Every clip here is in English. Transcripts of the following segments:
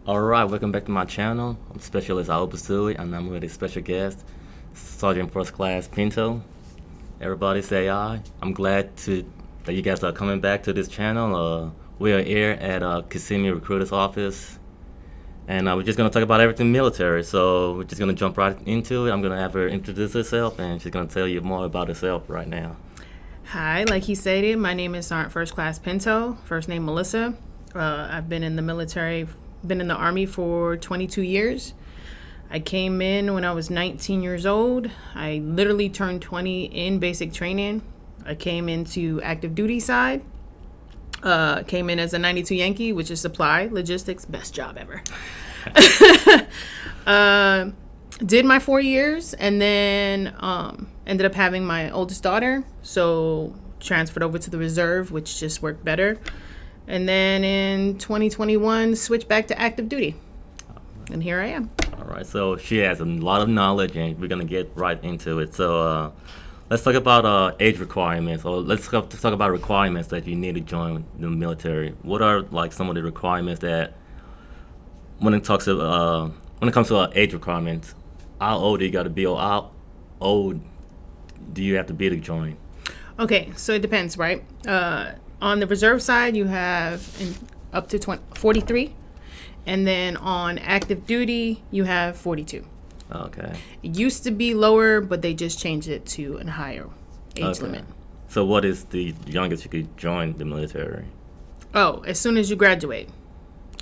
All right, welcome back to my channel. I'm Specialist Aobusui, and I'm with a special guest, Sergeant First Class Pinto. Everybody say hi. I'm glad that you guys are coming back to this channel. We are here at Kissimmee Recruiter's office, and we're just going to talk about everything military. So we're just going to jump right into it. I'm going to have her introduce herself, and she's going to tell you more about herself right now. Hi, like he stated, my name is Sergeant First Class Pinto, first name Melissa. I've been in the military, been in the Army for 22 years. I came in when I was 19 years old. I literally turned 20 in basic training. I came into active duty side. Came in as a 92 Yankee, which is supply, logistics, best job ever. Did my 4 years and then ended up having my oldest daughter. So transferred over to the reserve, which just worked better. And then in 2021, switched back to active duty. And here I am. All right, so she has a lot of knowledge, and we're going to get right into it. So let's talk about age requirements, or let's talk about requirements that you need to join the military. What are like some of the requirements that when it comes to age requirements, how old do you got to be, or how old do you have to be to join? Okay, so it depends, right? On the reserve side, you have up to 43. And then on active duty, you have 42. Okay. It used to be lower, but they just changed it to a higher age limit. So what is the youngest you could join the military? Oh, as soon as you graduate.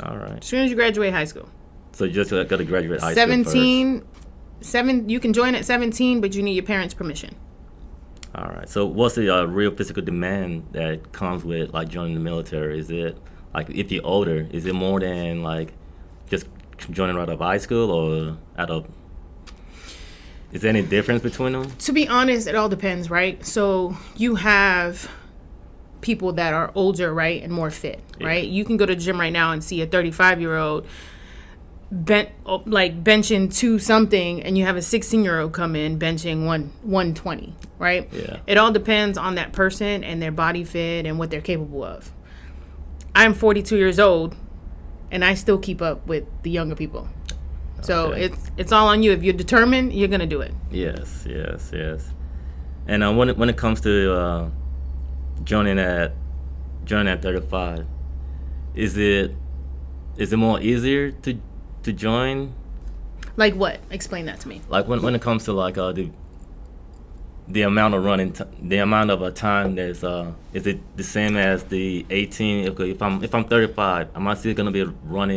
All right. As soon as you graduate high school. So you just got to graduate high school 17, first. you can join at 17, but you need your parents' permission. All right. So what's the real physical demand that comes with like joining the military? Is it like if you're older, is it more than like just joining right out of high school, or is there any difference between them? To be honest, it all depends, right? So you have people that are older, right, and more fit, right? You can go to the gym right now and see a 35-year-old benching 2 something, and you have a 16-year-old come in benching 120, right? Yeah. It all depends on that person and their body fit and what they're capable of. I'm 42 years old, and I still keep up with the younger people. So it's all on you. If you're determined, you're gonna do it. Yes. And when it comes to joining at 35, is it more easier to join? Like what? Explain that to me. Like when it comes to like the amount of running, the amount of a time that's is it the same as the 18? Okay, if I'm 35, am I still gonna be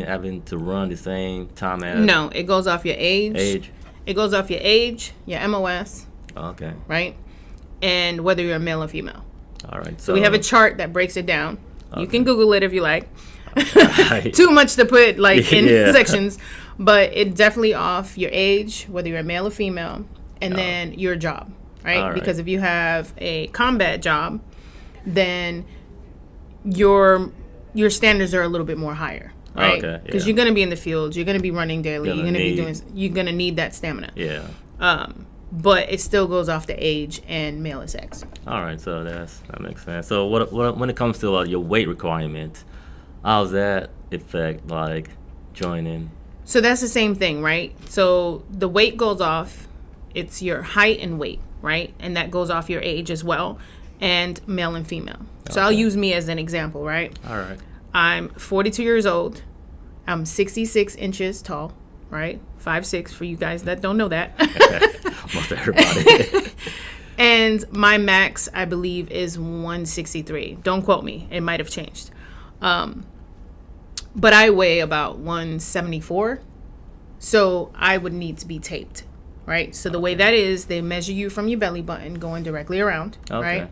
having to run the same time as? No, it goes off your age. It goes off your age, your MOS. Okay. Right, and whether you're a male or female. All right. So we have a chart that breaks it down. Okay. You can Google it if you like. Right. Too much to put like in Yeah. sections, but it's definitely off your age, whether you're a male or female, and then your job. Right? Because if you have a combat job, then your standards are a little bit more higher, right? Okay. Because you're going to be in the field, you're going to be running daily, you're going to need that stamina. Yeah. But it still goes off the age and male and sex. All right. So that makes sense. So what when it comes to your weight requirement, how's that affect like joining? So that's the same thing, right? So the weight goes off. It's your height and weight, right? And that goes off your age as well, and male and female. So I'll use me as an example, right? All right. I'm 42 years old. I'm 66 inches tall, right? 5'6" for you guys that don't know that. Most everybody. And my max, I believe, is 163. Don't quote me. It might have changed. But I weigh about 174. So I would need to be taped. Right? So the way that is, they measure you from your belly button going directly around, right?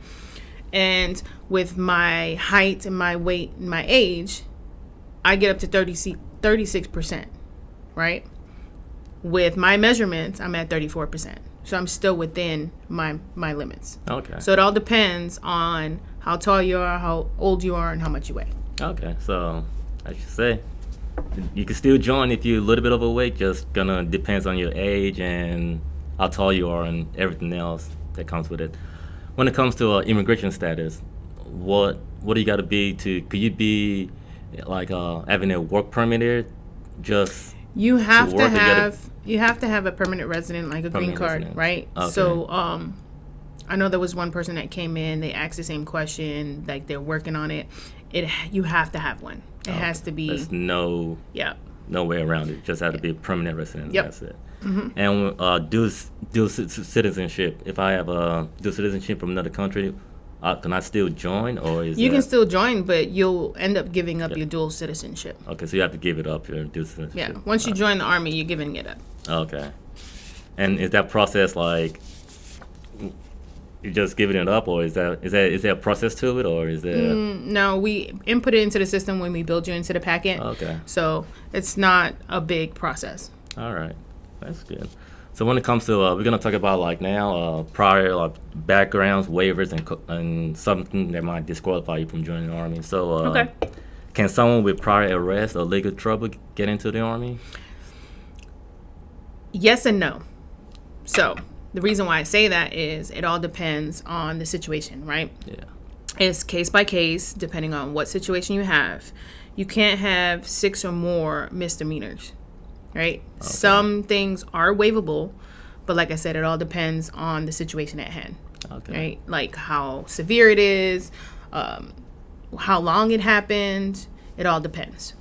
And with my height and my weight and my age, I get up to 36%, right? With my measurements, I'm at 34%. So I'm still within my limits. Okay. So it all depends on how tall you are, how old you are, and how much you weigh. Okay. So I should say you can still join if you're a little bit overweight. Just gonna depends on your age and how tall you are and everything else that comes with it. When it comes to immigration status, what do you got to be to? Could you be like having a work permit here just You have to to work to get have you have to have a permanent resident, like a green Permanent card, resident. right? Okay. So I know there was one person that came in. They asked the same question, like they're working on it. You have to have one. It has to be. There's no way around it. Just have to be a permanent resident. Yep. That's it. And dual citizenship. If I have a dual citizenship from another country, can I still join, or is You can still join, but you'll end up giving up your dual citizenship. Okay, so you have to give it up, your dual citizenship. Yeah. Once you join the Army, you're giving it up. Okay. And is that process like you're just giving it up, or is there a process to it, or is there? No, we input it into the system when we build you into the packet. Okay. So it's not a big process. All right, that's good. So when it comes to, we're gonna talk about like now prior backgrounds, waivers, and something that might disqualify you from joining the Army. So Okay. Can someone with prior arrest or legal trouble get into the Army? Yes and no. So the reason why I say that is it all depends on the situation, right? Yeah. It's case by case, depending on what situation you have. You can't have 6 or more misdemeanors, right? Okay. Some things are waivable, but like I said, it all depends on the situation at hand, Okay. right? Like how severe it is, how long it happened. It all depends.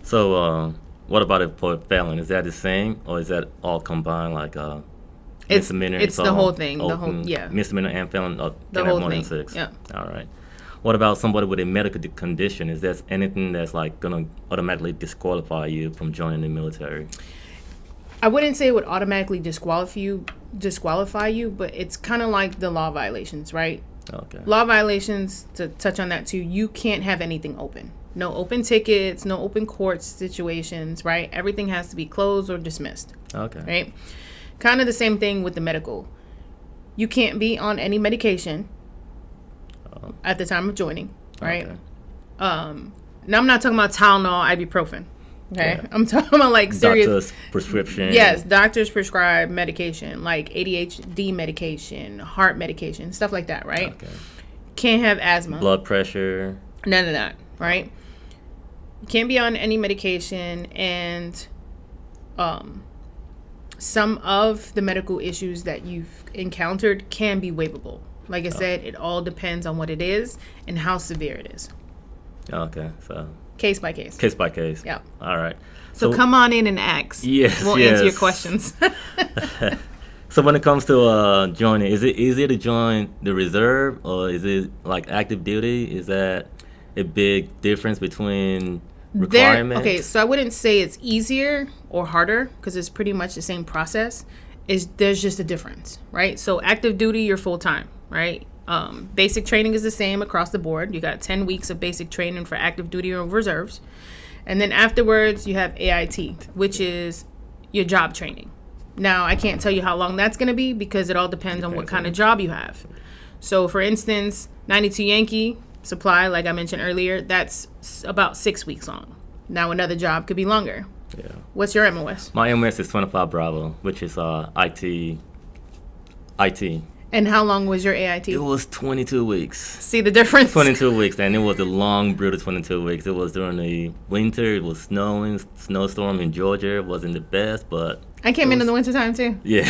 So what about it for a felon? Is that the same, or is that all combined like misdemeanor? It's the whole thing. The whole misdemeanor and felon The can whole have more than thing. 6. Yeah. All right. What about somebody with a medical condition? Is there anything that's like gonna automatically disqualify you from joining the military? I wouldn't say it would automatically disqualify you, but it's kind of like the law violations, right? Okay. Law violations, to touch on that too, you can't have anything open. No open tickets, no open court situations, right? Everything has to be closed or dismissed. Okay. Right? Kind of the same thing with the medical. You can't be on any medication at the time of joining, right? Okay. Now I'm not talking about Tylenol, ibuprofen. Okay? Yeah. I'm talking about like serious Doctor's prescription. Yes, doctors prescribe medication like ADHD medication, heart medication, stuff like that, right? Okay. Can't have asthma. Blood pressure. None of that, right? You can't be on any medication, and some of the medical issues that you've encountered can be waivable. Like I said, it all depends on what it is and how severe it is. Okay. So Case by case. case by case. Yeah. All right. So come on in and ask. Yes, We'll answer your questions. So when it comes to joining, is it easier to join the reserve, or is it like active duty? Is that a big difference between requirements? Okay, so I wouldn't say it's easier or harder because it's pretty much the same process. There's just a difference, right? So active duty, you're full time, right? Basic training is the same across the board. You got 10 weeks of basic training for active duty or reserves. And then afterwards, you have AIT, which is your job training. Now, I can't tell you how long that's going to be because it all depends on what kind of job you have. So, for instance, 92 Yankee supply, like I mentioned earlier, that's about 6 weeks long. Now, another job could be longer. Yeah. What's your MOS? My MOS is 25 Bravo, which is IT. And how long was your AIT? It was 22 weeks. See the difference? 22 weeks, and it was a long, brutal 22 weeks. It was during the winter. It was snowing, snowstorm in Georgia. It wasn't the best, but I came in the wintertime too. yeah.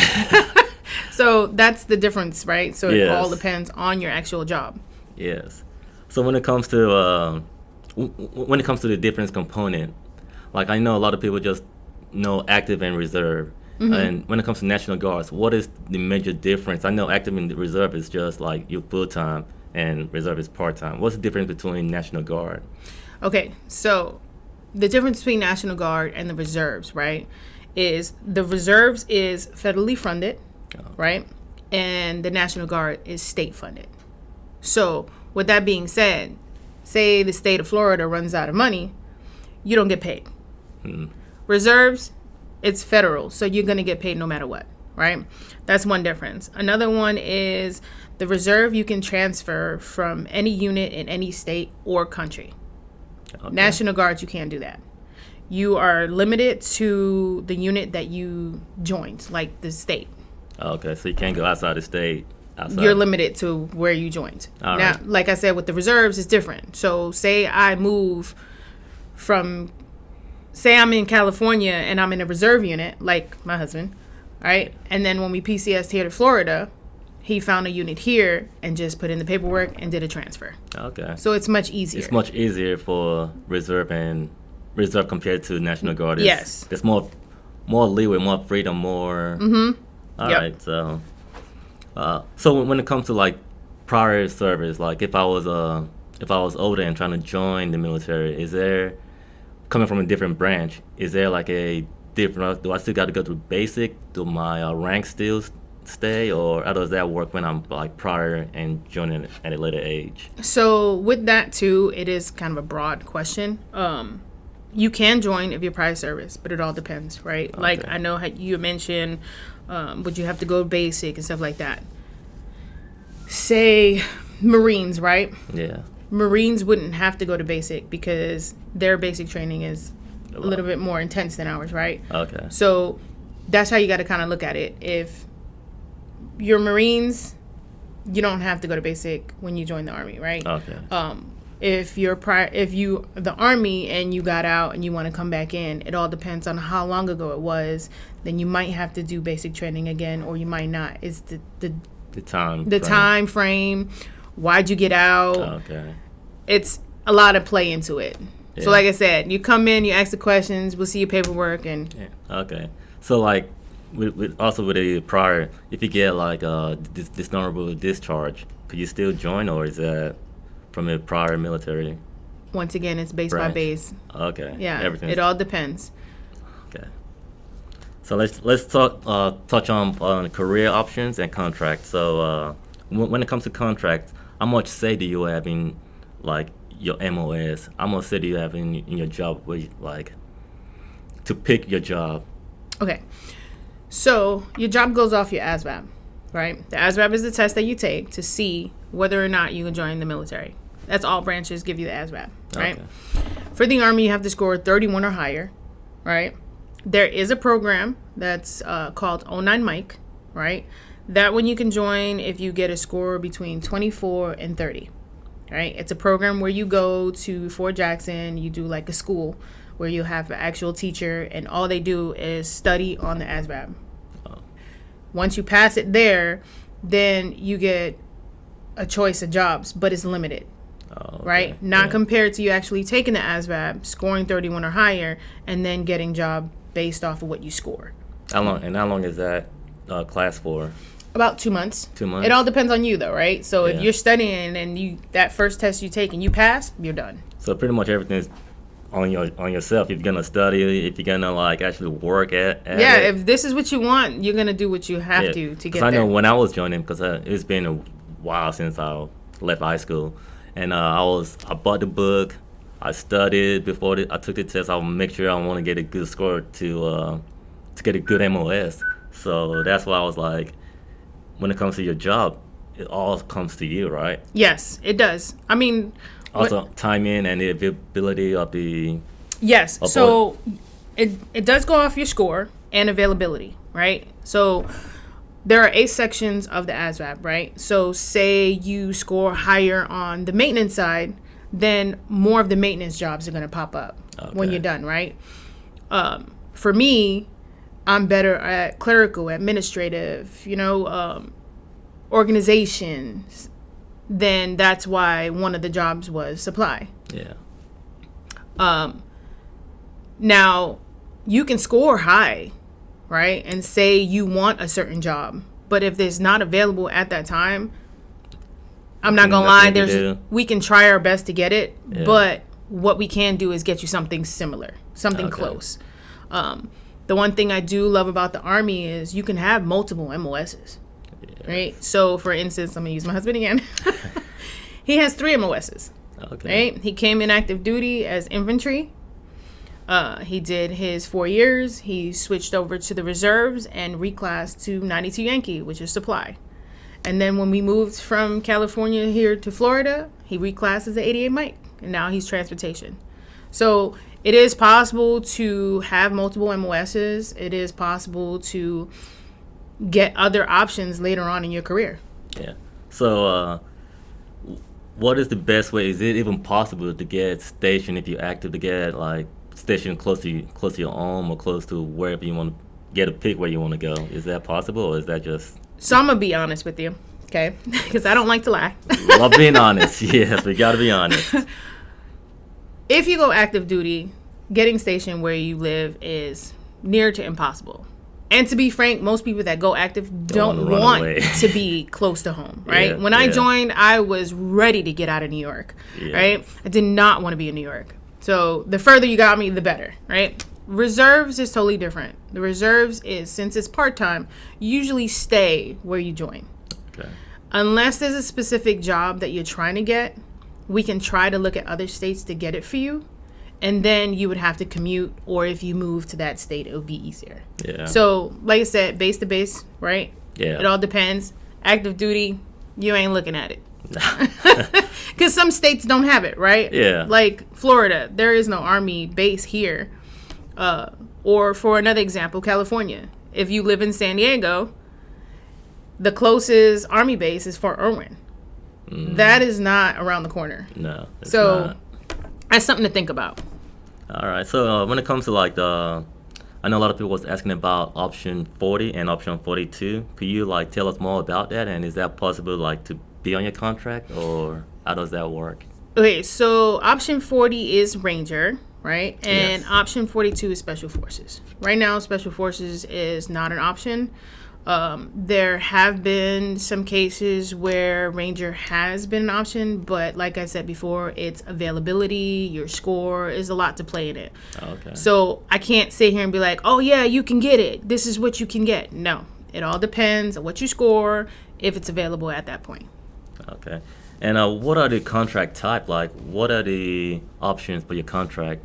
So that's the difference, right? So it Yes. all depends on your actual job. Yes. So when it comes to the difference component, like I know a lot of people just know active and reserve. Mm-hmm. And when it comes to National Guards, what is the major difference? I know active and reserve is just like you're full time and reserve is part time. What's the difference between National Guard? Okay, so the difference between National Guard and the reserves, right, is the reserves is federally funded, right, and the National Guard is state funded. So with that being said, say the state of Florida runs out of money, you don't get paid. Reserves, it's federal, so you're going to get paid no matter what, right? That's one difference. Another one is the reserve you can transfer from any unit in any state or country. Okay. National Guard, you can't do that. You are limited to the unit that you joined, like the state. Okay, so you can't go outside the state. You're limited to where you joined. All now, right. Like I said, with the reserves, it's different. So say I move from say I'm in California and I'm in a reserve unit, like my husband, right? And then when we PCS'd here to Florida, he found a unit here and just put in the paperwork and did a transfer. Okay. So it's much easier. It's much easier for reserve compared to National Guard. Yes. There's more leeway, more freedom, more. Mm-hmm. All right. So, so when it comes to like prior service, like if I was older and trying to join the military, is there, coming from a different branch, is there like a different? Do I still got to go through basic? Do my rank still stay, or how does that work when I'm like prior and joining at a later age? So with that too, it is kind of a broad question. You can join if you're prior service, but it all depends, right? Okay. Like I know how you mentioned, would you have to go basic and stuff like that? Say Marines, right? Yeah. Marines wouldn't have to go to basic because their basic training is a little bit more intense than ours, right? Okay. So that's how you got to kind of look at it. If you're Marines, you don't have to go to basic when you join the Army, right? Okay. If you the Army and you got out and you want to come back in, it all depends on how long ago it was. Then you might have to do basic training again, or you might not. It's the time frame. Why'd you get out? Okay. It's a lot of play into it. Yeah. So like I said, you come in, you ask the questions, we'll see your paperwork, and Okay. So like with a prior, if you get like dishonorable discharge, could you still join, or is that from a prior military? Once again, it's base by base. Okay. Yeah. It all depends. Okay. So let's touch on career options and contracts. So when it comes to contracts, how much say do you have in like your MOS? How much say do you have in your job, where you, like, to pick your job? Okay. So your job goes off your ASVAB, right? The ASVAB is the test that you take to see whether or not you can join the military. That's all branches give you the ASVAB, right? Okay. For the Army, you have to score 31 or higher, right? There is a program that's called 09 Mike, right? That one you can join if you get a score between 24 and 30, right? It's a program where you go to Fort Jackson, you do like a school where you have an actual teacher, and all they do is study on the ASVAB. Oh. Once you pass it there, then you get a choice of jobs, but it's limited. Oh, okay. Right? Not compared to you actually taking the ASVAB, scoring 31 or higher, and then getting job based off of what you score. How long is that class for? About 2 months. 2 months. It all depends on you, though, right? So if you're studying and that first test you take and you pass, you're done. So pretty much everything's on yourself. If you're gonna study, if you're gonna like actually work at it. If this is what you want, you're gonna do what you have to get there. I know when I was joining, because it's been a while since I left high school, and I bought the book, I studied before I took the test. I'll make sure I want to get a good score to get a good MOS. So that's why I was like, when it comes to your job, it all comes to you, right? Yes, it does. I mean, also timing and the availability of the... Yes, so it does go off your score and availability, right? So there are 8 sections of the ASVAB, right? So say you score higher on the maintenance side, then more of the maintenance jobs are going to pop up when you're done, right? For me, I'm better at clerical, administrative, organizations. Then that's why one of the jobs was supply. Yeah. Now, you can score high, right? And say you want a certain job. But if it's not available at that time, I'm not going to lie, we can try our best to get it. Yeah. But what we can do is get you something similar, something close. The one thing I do love about the Army is you can have multiple MOSs. Right? So, for instance, I'm going to use my husband again. He has 3 MOSs. Okay. Right? He came in active duty as infantry. He did his 4 years. He switched over to the reserves and reclassed to 92 Yankee, which is supply. And then when we moved from California here to Florida, he reclassed as an 88 Mike. And now he's transportation. So it is possible to have multiple MOSs. It is possible to get other options later on in your career. Yeah. So what is the best way? Is it even possible to get stationed if you're active, to get like stationed close to your home or close to wherever you want to get a pick where you want to go. Is that possible, or is that just? So I'm gonna be honest with you, okay? Because I don't like to lie. Love being honest. Yes, we got to be honest. If you go active duty, getting stationed where you live is near to impossible. And to be frank, most people that go active don't want to be close to home, right? When I joined, I was ready to get out of New York, right? I did not want to be in New York. So the further you got me, the better, right? Reserves is totally different. The reserves is, since it's part-time, you usually stay where you join. Okay. Unless there's a specific job that you're trying to get, we can try to look at other states to get it for you. And then you would have to commute, or if you move to that state, it would be easier. Yeah. So, like I said, base to base, right? Yeah. It all depends. Active duty, you ain't looking at it. Because some states don't have it, right? Yeah. Like Florida, there is no Army base here. Or for another example, California. If you live in San Diego, the closest Army base is Fort Irwin. That is not around the corner. No. It's not. That's something to think about. All right. So when it comes to like I know a lot of people was asking about option 40 and option 42. Could you like tell us more about that? And is that possible like to be on your contract, or how does that work? Okay. So option 40 is Ranger, right? And option 42 is Special Forces. Right now, Special Forces is not an option. There have been some cases where Ranger has been an option, but like I said before, it's availability, your score is a lot to play in it. Okay. So I can't sit here and be like, oh yeah, you can get it. This is what you can get. No, it all depends on what you score, if it's available at that point. Okay. And what are the contract type? Like, what are the options for your contract?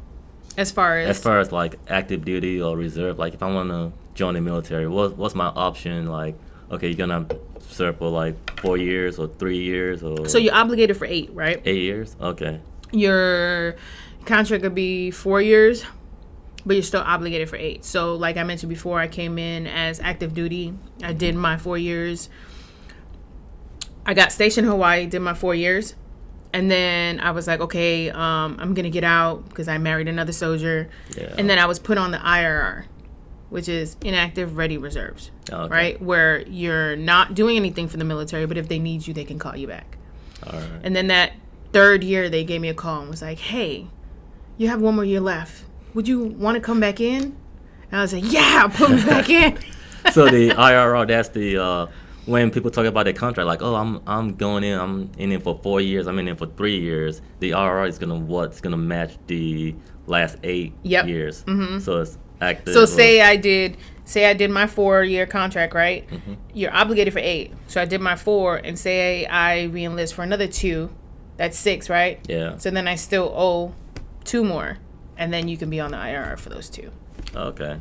As far as like active duty or reserve, like if I want to join the military, what's my option? Like, okay, you're gonna serve for like 4 years or 3 years, or so you're obligated for 8, right? 8 years, okay. Your contract could be 4 years, but you're still obligated for 8. So, like I mentioned before, I came in as active duty. I did my 4 years. I got stationed in Hawaii, did my 4 years. And then I was like, okay, I'm going to get out because I married another soldier. Yeah. And then I was put on the IRR, which is inactive ready reserves, right? Where you're not doing anything for the military, but if they need you, they can call you back. All right. And then that 3rd year, they gave me a call and was like, hey, you have 1 more year left. Would you want to come back in? And I was like, yeah, put me back in. So the IRR, that's the... when people talk about their contract, like, oh, I'm going in, I'm in it for 4 years, I'm in it for 3 years. The RR is gonna match the last 8 years. Mm-hmm. So it's active. So say I did my 4-year contract, right? Mm-hmm. You're obligated for 8. So I did my 4, and say I re-enlist for another 2. That's 6, right? Yeah. So then I still owe 2 more, and then you can be on the IRR for those 2. Okay.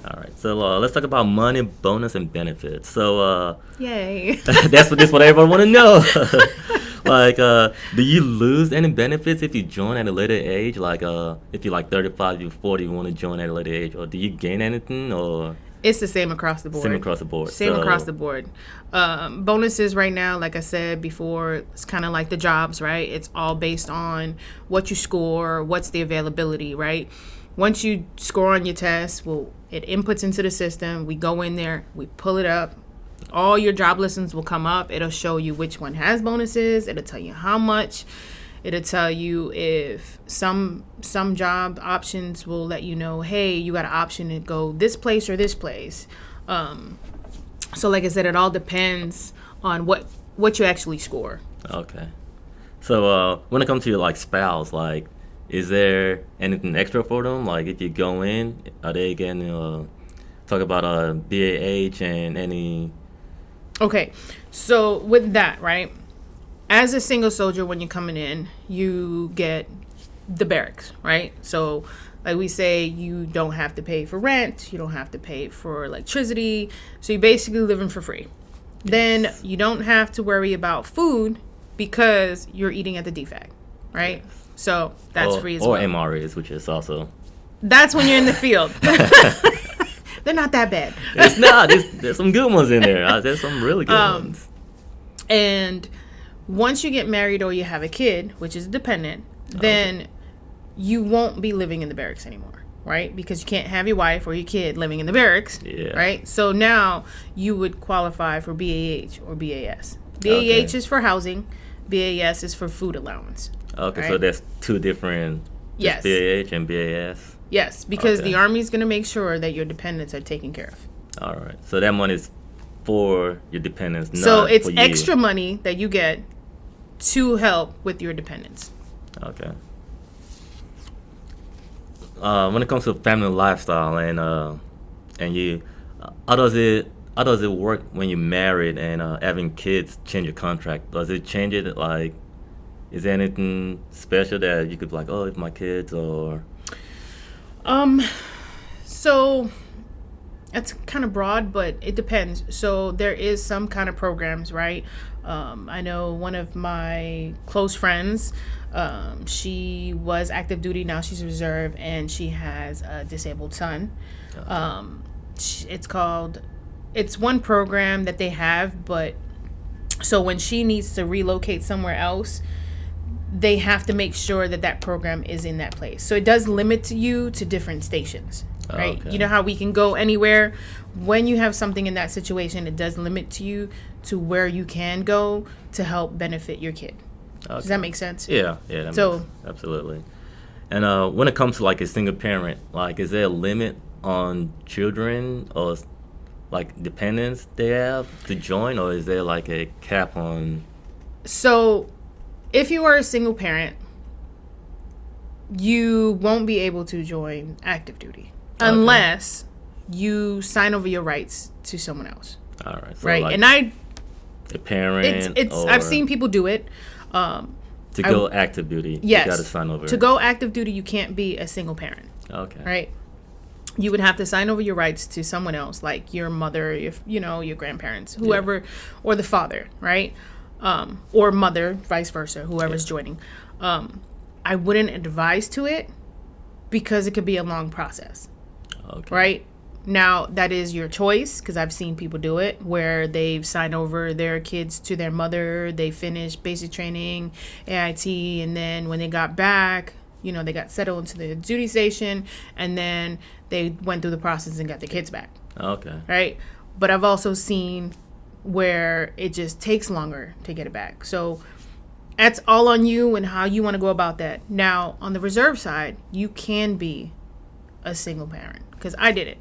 All right. So let's talk about money, bonus, and benefits. So yay. That's what everyone want to know. Like, do you lose any benefits if you join at a later age? Like, if you're like 35, you're 40, you want to join at a later age, or do you gain anything, or? It's the same across the board. Same across the board. Across the board. Bonuses right now, like I said before, it's kind of like the jobs, right? It's all based on what you score, what's the availability, right? Once you score on your test, it inputs into the system. We go in there, we pull it up. All your job listings will come up. It'll show you which one has bonuses. It'll tell you how much. It'll tell you if some job options will let you know, hey, you got an option to go this place or this place. So like I said, it all depends on what you actually score. Okay. So when it comes to your like spouse, like, is there anything extra for them? Like, if you go in, are they getting talk about BAH and any? Okay, so with that, right? As a single soldier, when you're coming in, you get the barracks, right? So, like we say, you don't have to pay for rent, you don't have to pay for electricity, so you're basically living for free. Yes. Then you don't have to worry about food because you're eating at the DFAC, right? Yes. So that's free as well. Or MREs, which is also... That's when you're in the field. They're not that bad. It's not. There's some good ones in there. There's some really good ones. And once you get married or you have a kid, which is dependent, then you won't be living in the barracks anymore, right? Because you can't have your wife or your kid living in the barracks, right? So now you would qualify for BAH or BAS. BAH is for housing. BAS is for food allowance. Okay, right? So that's two different, yes. BAH and BAS? Yes, because the Army is going to make sure that your dependents are taken care of. All right. So that money is for your dependents, not so it's for you. extra money that you get to help with your dependents. Okay. When it comes to family lifestyle and you, how does it work when you're married and having kids change your contract? Does it change it? Like, is there anything special that you could be like, oh, it's my kids or? So that's kind of broad, but it depends. So there is some kind of programs, right? I know one of my close friends, she was active duty, now she's reserve, and she has a disabled son. It's one program that they have, but so when she needs to relocate somewhere else, they have to make sure that program is in that place. So it does limit you to different stations, right? Okay. You know how we can go anywhere? When you have something in that situation, it does limit you to where you can go to help benefit your kid. Okay. Does that make sense? Yeah, absolutely. And when it comes to like a single parent, like is there a limit on children or like dependents they have to join, or is there like a cap on? So if you are a single parent, you won't be able to join active duty unless you sign over your rights to someone else. All right. So right. Like and a parent. I've seen people do it. To go active duty, yes. You got to sign over. To go active duty, you can't be a single parent. Okay. Right. You would have to sign over your rights to someone else, like your mother, your grandparents, whoever, or the father, right? Or mother, vice versa, whoever's joining. I wouldn't advise to it because it could be a long process. Okay. Right? Now, that is your choice, because I've seen people do it where they've signed over their kids to their mother, they finished basic training, AIT, and then when they got back, they got settled into the duty station, and then they went through the process and got their kids back. Okay. Right? But I've also seen where it just takes longer to get it back. So that's all on you and how you want to go about that. Now, on the reserve side, you can be a single parent, because I did it.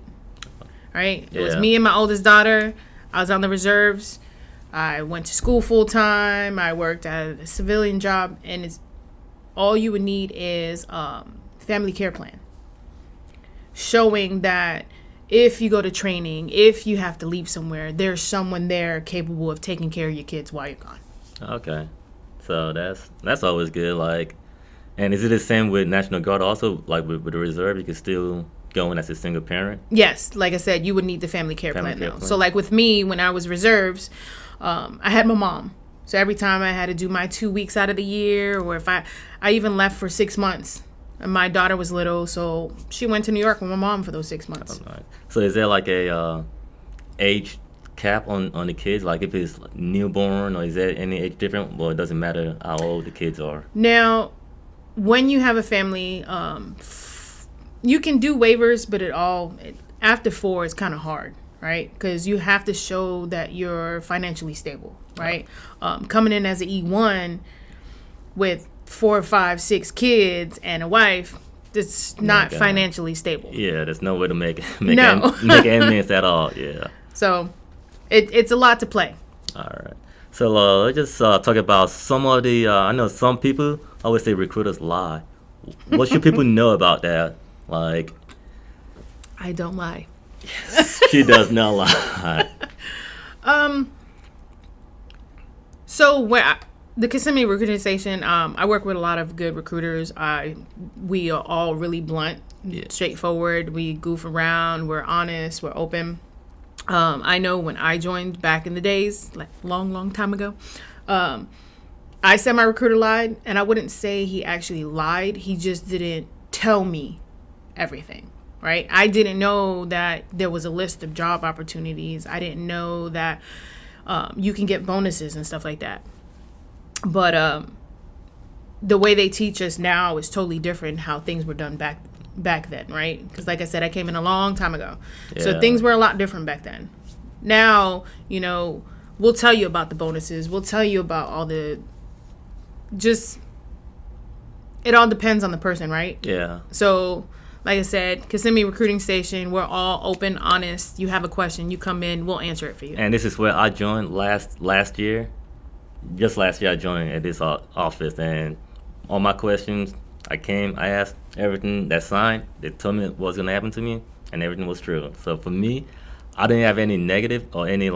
Right? It was me and my oldest daughter. I was on the reserves. I went to school full time. I worked at a civilian job, and it's all you would need is family care plan, showing that if you go to training, if you have to leave somewhere, there's someone there capable of taking care of your kids while you're gone. Okay, so that's always good. Like, and is it the same with National Guard also? Like with the reserve, you can still go in as a single parent? Yes, like I said, you would need the family care plan now. So like with me, when I was reserves, I had my mom. So every time I had to do my 2 weeks out of the year, or if I even left for 6 months, and my daughter was little, so she went to New York with my mom for those 6 months. Oh, nice. So is there like a age cap on the kids? Like if it's newborn, or is there any age different? Well, it doesn't matter how old the kids are. Now, when you have a family, you can do waivers, but after 4, it's kind of hard, right? Because you have to show that you're financially stable, right? Coming in as an E1 with 4, 5, 6 kids and a wife, it's not financially stable. Yeah, there's no way to make ends at all. Yeah. So it's a lot to play. All right. So let's just talk about some of the. I know some people always say recruiters lie. What should people know about that? Like, I don't lie. Yes, she does not lie. So the Kissimmee recruiting station, I work with a lot of good recruiters. We are all really blunt, straightforward. We goof around. We're honest. We're open. I know when I joined back in the days, like long time ago, I said my recruiter lied, and I wouldn't say he actually lied. He just didn't tell me everything, right? I didn't know that there was a list of job opportunities. I didn't know that you can get bonuses and stuff like that. But the way they teach us now is totally different how things were done back then, right? Because like I said, I came in a long time ago. Yeah. So things were a lot different back then. Now, you know, we'll tell you about the bonuses. We'll tell you about all the, just, it all depends on the person, right? Yeah. So, like I said, Kissimmee Recruiting Station, we're all open, honest. You have a question, you come in, we'll answer it for you. And this is where I joined last year. Just last year I joined at this office, and all my questions, I asked everything that's signed. They told me what was going to happen to me, and everything was true. So for me, I didn't have any negative or any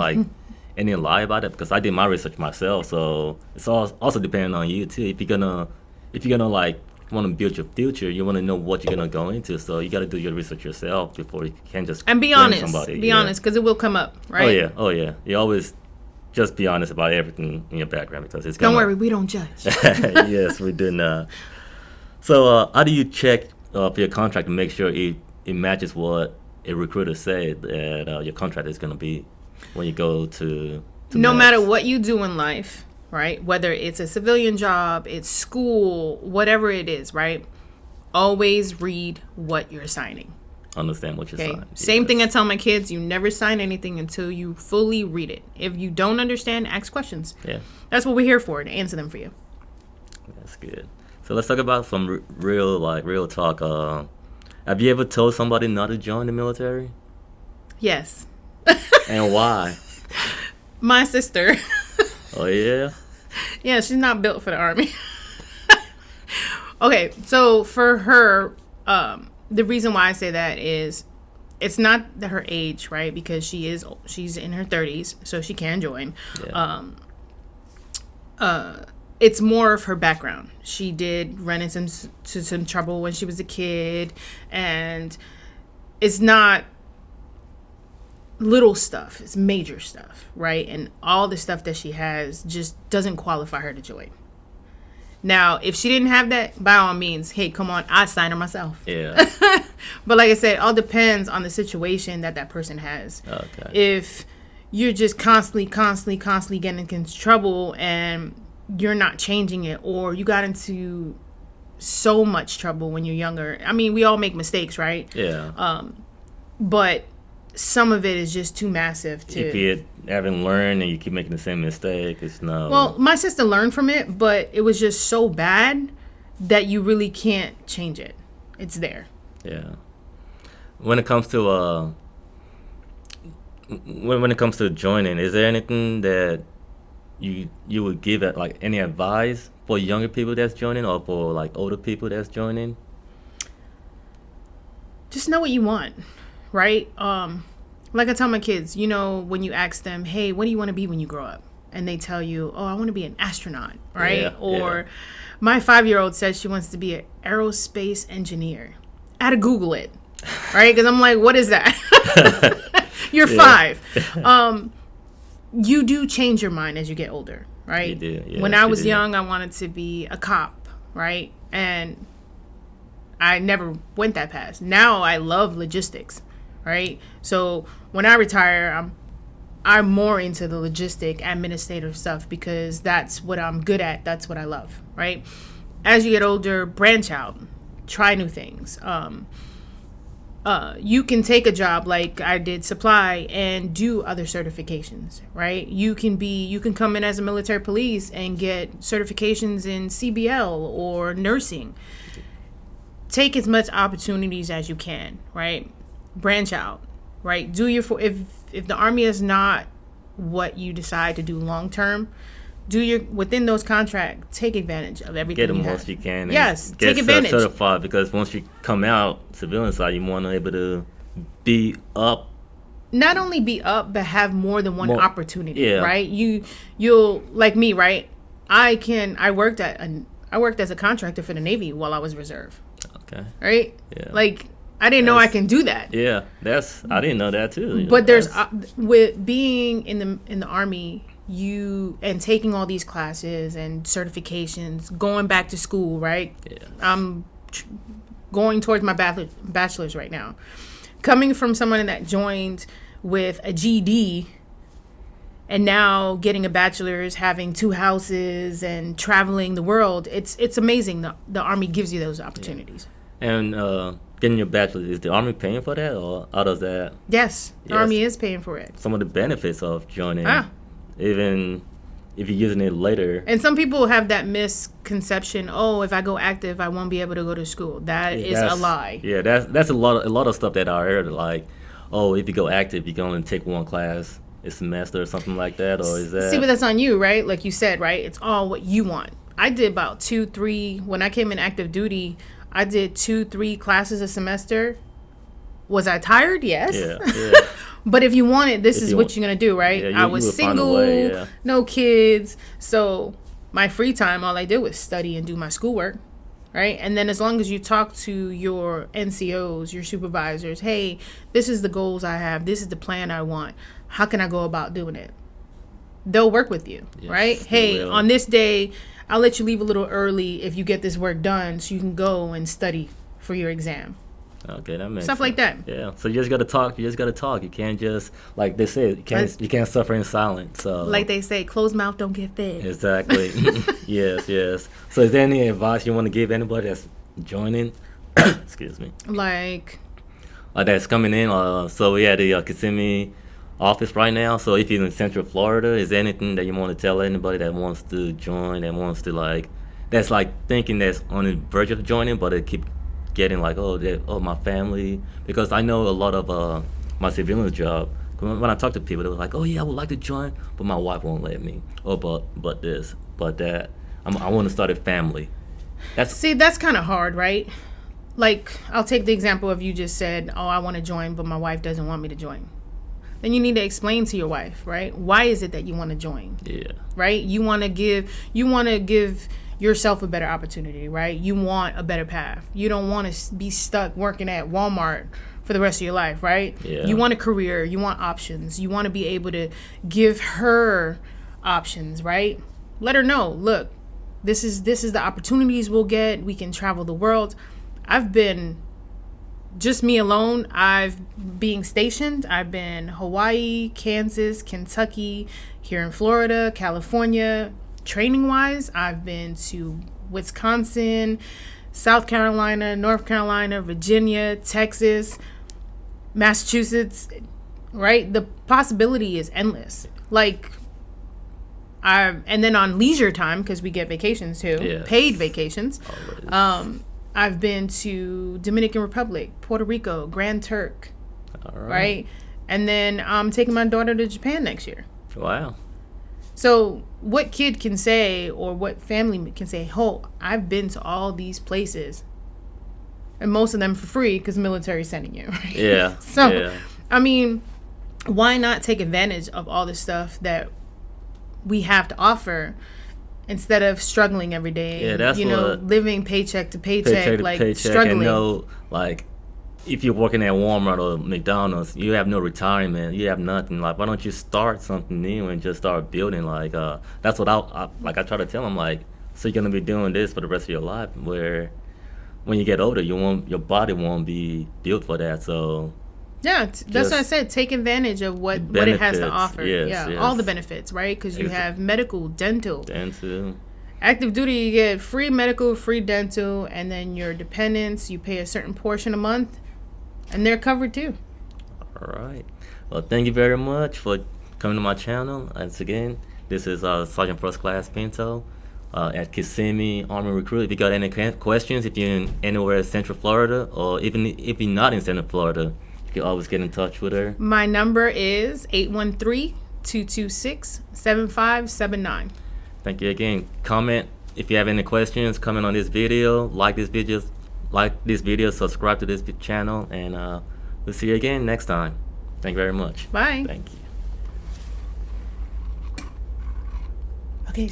any lie about it, because I did my research myself. So it's also depending on you too. If you're gonna like want to build your future, you want to know what you're gonna go into. So you got to do your research yourself before you can just and be honest. Somebody. Be honest, because it will come up, right? Oh yeah. You always just be honest about everything in your background, because it's don't worry, we don't judge. Yes, we do not. So how do you check for your contract to make sure it matches what a recruiter said that your contract is going to be when you go to no matter what you do in life, right? Whether it's a civilian job, it's school, whatever it is, right? Always read what you're signing. Understand what you're signing. Same thing I tell my kids, you never sign anything until you fully read it. If you don't understand, ask questions. Yeah. That's what we're here for, to answer them for you. That's good. So let's talk about some real talk. Have you ever told somebody not to join the military? Yes. And why? My sister. Oh, yeah? Yeah, she's not built for the Army. Okay, so for her, the reason why I say that is it's not her age, right? Because she's in her 30s, so she can join. Yeah. It's more of her background. She did run into some trouble when she was a kid, and it's not little stuff, it's major stuff, right? And all the stuff that she has just doesn't qualify her to join. Now, if she didn't have that, by all means, hey, come on, I'd sign her myself. Yeah. But like I said, it all depends on the situation that person has. Okay. If you're just constantly getting into trouble and you're not changing it, or you got into so much trouble when you're younger. I mean, we all make mistakes, right? Yeah. But some of it is just too massive to... If you haven't learned and you keep making the same mistake, it's no... Well, my sister learned from it, but it was just so bad that you really can't change it. It's there. Yeah. When it comes to when it comes to joining, is there anything that you would give like any advice for younger people that's joining, or for like older people that's joining? Just know what you want, right? Like I tell my kids, you know, when you ask them, hey, what do you want to be when you grow up? And they tell you, oh, I want to be an astronaut, right? Yeah, or my 5-year-old says she wants to be an aerospace engineer. I had to Google it, right? Because I'm like, what is that? You're 5. You do change your mind as you get older, right? You do. Yes, when I was young, I wanted to be a cop, right? And I never went that path. Now I love logistics, right? So when I retire, I'm more into the logistic administrative stuff, because that's what I'm good at. That's what I love, right? As you get older, branch out, try new things. You can take a job like I did supply and do other certifications, right? You can come in as a military police and get certifications in CBL or nursing. Take as much opportunities as you can, right? Branch out, right? If the Army is not what you decide to do long term, within those contracts, take advantage of everything. Get the most you can. Yes, take advantage. Get certified, because once you come out civilian side, you want to be able to be up. Not only be up, but have more than one opportunity, right? You'll like me, right? I worked as a contractor for the Navy while I was reserve. Okay. Right? Yeah. Like, I didn't know I can do that. Yeah, I didn't know that too. But there's with being in the Army, and taking all these classes and certifications, going back to school, right? Yeah. I'm going towards my bachelor's right now. Coming from someone that joined with a GED, and now getting a bachelor's, having 2 houses, and traveling the world. It's amazing. The Army gives you those opportunities. Yeah. And getting your bachelor's, is the Army paying for that, or how does that? Yes, the Army is paying for it. Some of the benefits of joining, even if you're using it later. And some people have that misconception, oh, if I go active, I won't be able to go to school. That is a lie. Yeah, that's a lot of stuff that I heard, like, oh, if you go active, you can only take 1 class a semester or something like that, or is that... See, but that's on you, right? Like you said, right? It's all what you want. I did about 2-3, when I came in active duty, I did 2-3 classes a semester. Was I tired? Yes. Yeah. But if you want it, this is what you're going to do, right? Yeah, I was single, no kids. So my free time, all I did was study and do my schoolwork, right? And then as long as you talk to your NCOs, your supervisors, hey, this is the goals I have. This is the plan I want. How can I go about doing it? They'll work with you, right? Hey, on this day, I'll let you leave a little early if you get this work done so you can go and study for your exam. Okay, that makes stuff sense. Like that. Yeah, so you just gotta talk. You can't just, like they say, you can't suffer in silence. So like they say, closed mouth don't get fed. Exactly. Yes. So is there any advice you want to give anybody that's joining? Excuse me. Like that's coming in. So we at the Kissimmee office right now. So if you're in Central Florida, is there anything that you want to tell anybody that wants to join, that wants to that's thinking that's on the verge of joining, but they keep getting my family, because I know a lot of my civilian job, when I talk to people, they were like, oh yeah, I would like to join, but my wife won't let me, or but this, but that, I want to start a family. That's kind of hard, right? Like, I'll take the example of you just said, oh, I want to join, but my wife doesn't want me to join. Then you need to explain to your wife, right? Why is it that you want to join? Yeah. Right? You want to give yourself a better opportunity, right? You want a better path. You don't want to be stuck working at Walmart for the rest of your life, right? Yeah. You want a career. You want options. You want to be able to give her options, right? Let her know, look, this is the opportunities we'll get. We can travel the world. I've been, just me alone, being stationed. I've been Hawaii, Kansas, Kentucky, here in Florida, California. Training wise, I've been to Wisconsin, South Carolina, North Carolina, Virginia, Texas, Massachusetts, right? The possibility is endless. And then on leisure time, because we get vacations too, paid vacations. I've been to Dominican Republic, Puerto Rico, Grand Turk, right? And then I'm taking my daughter to Japan next year. Wow. So what kid can say, or what family can say, oh, I've been to all these places, and most of them for free because the military is sending you, right? Yeah. So, I mean, why not take advantage of all the stuff that we have to offer instead of struggling every day? Yeah, that's living paycheck to paycheck, struggling. And if you're working at Walmart or McDonald's, you have no retirement, you have nothing. Why don't you start something new and just start building? That's what I try to tell them. So you're gonna be doing this for the rest of your life. Where when you get older, your body won't be built for that. So that's what I said. Take advantage of what it has to offer. Yes. All the benefits, right? Because you have medical, dental. Active duty, you get free medical, free dental, and then your dependents, you pay a certain portion a month. And they're covered too. All right. Well, thank you very much for coming to my channel. Once again, this is Sergeant First Class Pinto at Kissimmee Army Recruit. If you got any questions, if you're anywhere in Central Florida, or even if you're not in Central Florida, you can always get in touch with her. My number is 813-226-7579. Thank you again. Comment if you have any questions. Comment on this video. Like this video, subscribe to this channel, and we'll see you again next time. Thank you very much. Bye. Thank you. Okay.